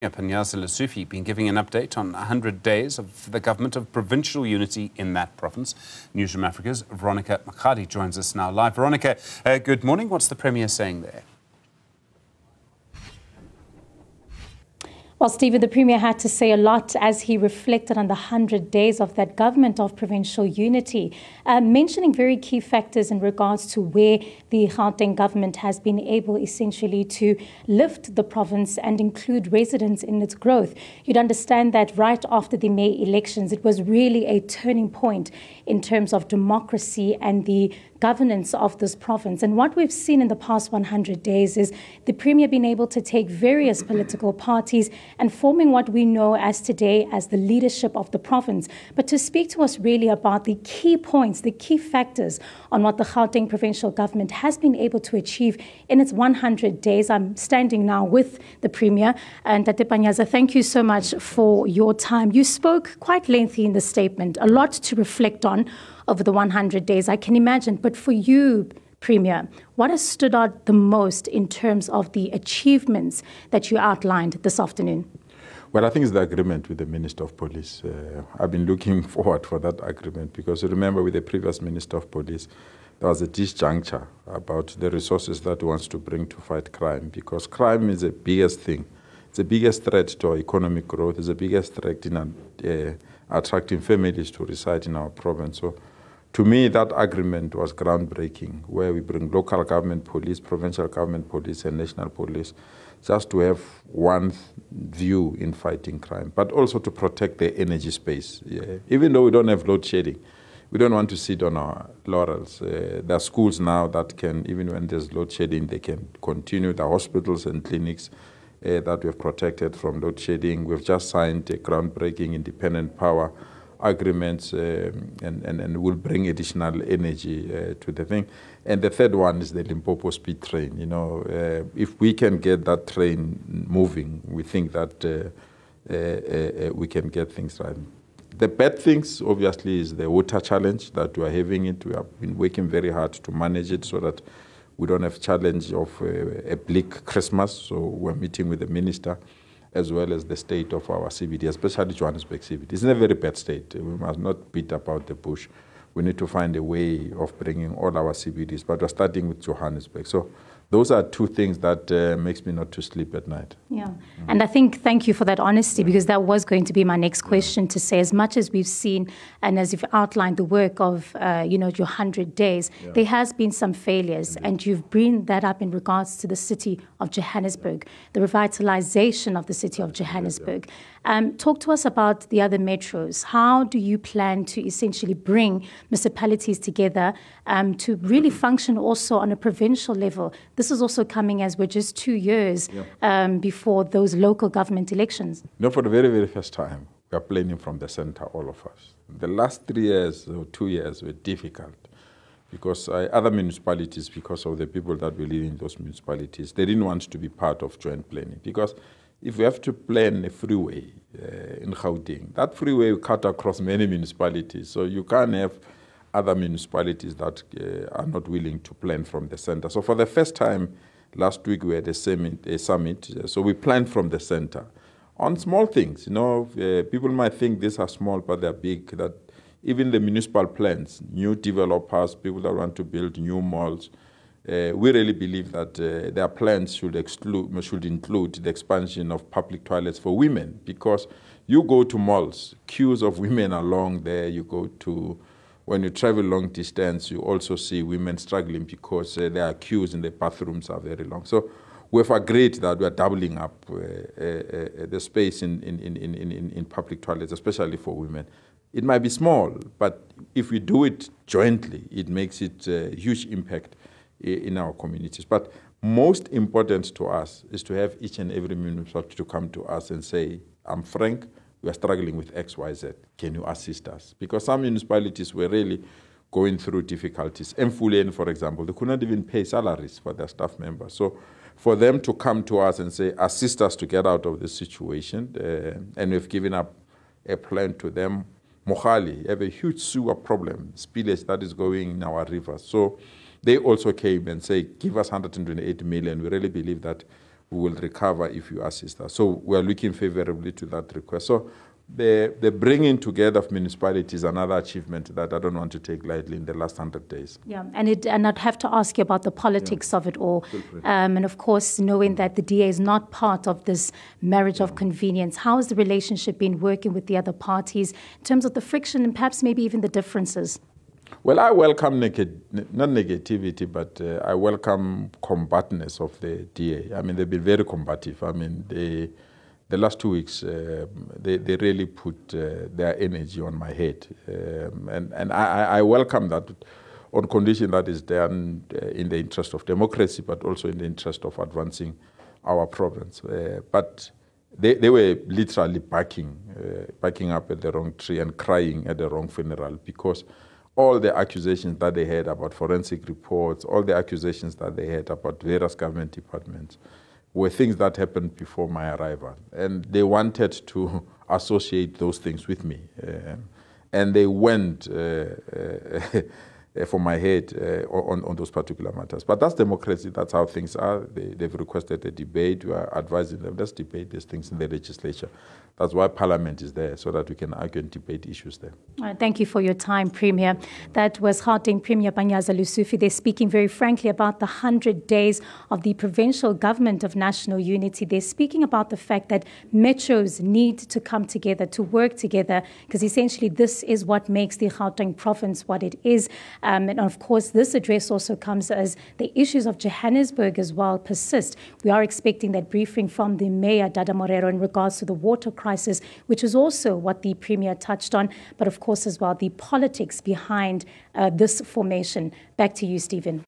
Panyaza Lesufi been giving an update on 100 days of the government of provincial unity in that province. Newzroom Africa's Veronica Makhadi joins us now live. Veronica, good morning. What's the Premier saying there? Well, Stephen, the Premier had to say a lot as he reflected on the 100 days of that government of provincial unity, mentioning very key factors in regards to where the Gauteng government has been able essentially to lift the province and include residents in its growth. You'd understand that right after the May elections, it was really a turning point in terms of democracy and the governance of this province. And what we've seen in the past 100 days is the Premier being able to take various political parties and forming what we know as today as the leadership of the province. But to speak to us really about the key points, the key factors on what the Gauteng provincial government has been able to achieve in its 100 days, I'm standing now with the Premier. And Tate Panyaza, thank you so much for your time. You spoke quite lengthy in the statement, a lot to reflect on over the 100 days, I can imagine. But for you, Premier, what has stood out the most in terms of the achievements that you outlined this afternoon? Well, I think it's the agreement with the Minister of Police. I've been looking forward for that agreement because remember with the previous Minister of Police, there was a disjuncture about the resources that he wants to bring to fight crime, because crime is the biggest thing. It's the biggest threat to our economic growth. It's the biggest threat in attracting families to reside in our province. So to me, that agreement was groundbreaking, where we bring local government police, provincial government police, and national police, just to have one view in fighting crime, but also to protect the energy space. Yeah. Even though we don't have load shedding, we don't want to sit on our laurels. There are schools now that can, even when there's load shedding, they can continue. The hospitals and clinics that we have protected from load shedding. We've just signed a groundbreaking independent power agreements and will bring additional energy to the thing. And the third one is the Limpopo speed train. You know, if we can get that train moving, we think that we can get things right. The bad things, obviously, is the water challenge that we are having it. We have been working very hard to manage it so that we don't have challenge of a bleak Christmas. So we're meeting with the minister as well as the state of our CBD, especially Johannesburg CBD. It's in a very bad state. We must not beat about the bush. We need to find a way of bringing all our CBDs, but we're starting with Johannesburg. So those are two things that makes me not to sleep at night. Yeah, and I think thank you for that honesty, because that was going to be my next question, to say as much as we've seen and as you've outlined the work of, your 100 days, there has been some failures. Indeed. And you've brought that up in regards to the city of Johannesburg, the revitalization of the city of Johannesburg. Talk to us about the other metros. How do you plan to essentially bring municipalities together to really function also on a provincial level? This is also coming as we're just 2 years before those local government elections. No, for the very, very first time, we are planning from the center, all of us. The last 3 years or 2 years were difficult because other municipalities, because of the people that were leading those municipalities, they didn't want to be part of joint planning. Because if we have to plan a freeway in Gauteng, that freeway will cut across many municipalities. So you can't have other municipalities that are not willing to plan from the center. So for the first time, last week we had a summit. So we planned from the center on small things. You know, people might think these are small, but they're big. That even the municipal plans, new developers, people that want to build new malls, we really believe that their plans should include the expansion of public toilets for women, because you go to malls, queues of women along there. You go to, when you travel long distance, you also see women struggling because their queues in the bathrooms are very long. So we've agreed that we are doubling up the space in public toilets, especially for women. It might be small, but if we do it jointly, it makes it a huge impact in our communities. But most important to us is to have each and every municipality to come to us and say, I'm frank, we are struggling with X, Y, Z. Can you assist us? Because some municipalities were really going through difficulties. Mfuleni, for example, they could not even pay salaries for their staff members. So for them to come to us and say, assist us to get out of this situation, and we've given up a plan to them. Mohali have a huge sewer problem, spillage that is going in our rivers. So they also came and say, give us 128 million. We really believe that we will recover if you assist us. So we are looking favorably to that request. So the bringing together of municipalities is another achievement that I don't want to take lightly in the last 100 days. Yeah, and I'd have to ask you about the politics of it all. And of course, knowing that the DA is not part of this marriage of convenience, how has the relationship been working with the other parties in terms of the friction and perhaps maybe even the differences? Well, I welcome not negativity, but I welcome combatants of the DA. I mean, they've been very combative. I mean, the last 2 weeks, they really put their energy on my head. And I welcome that on condition that is done in the interest of democracy, but also in the interest of advancing our province. But they were literally backing up at the wrong tree and crying at the wrong funeral, because all the accusations that they had about forensic reports, all the accusations that they had about various government departments were things that happened before my arrival. And they wanted to associate those things with me. And they went for my head on those particular matters. But that's democracy. That's how things are. They've requested a debate. We are advising them, let's debate these things in the legislature. That's why Parliament is there, so that we can argue and debate issues there. Thank you for your time, Premier. That was Gauteng Premier Panyaza Lesufi. They're speaking very frankly about the 100 days of the provincial government of national unity. They're speaking about the fact that metros need to come together, to work together, because essentially this is what makes the Gauteng province what it is. And of course, this address also comes as the issues of Johannesburg as well persist. We are expecting that briefing from the Mayor, Dada Morero, in regards to the water crisis, which is also what the Premier touched on, but of course as well the politics behind this formation. Back to you, Stephen.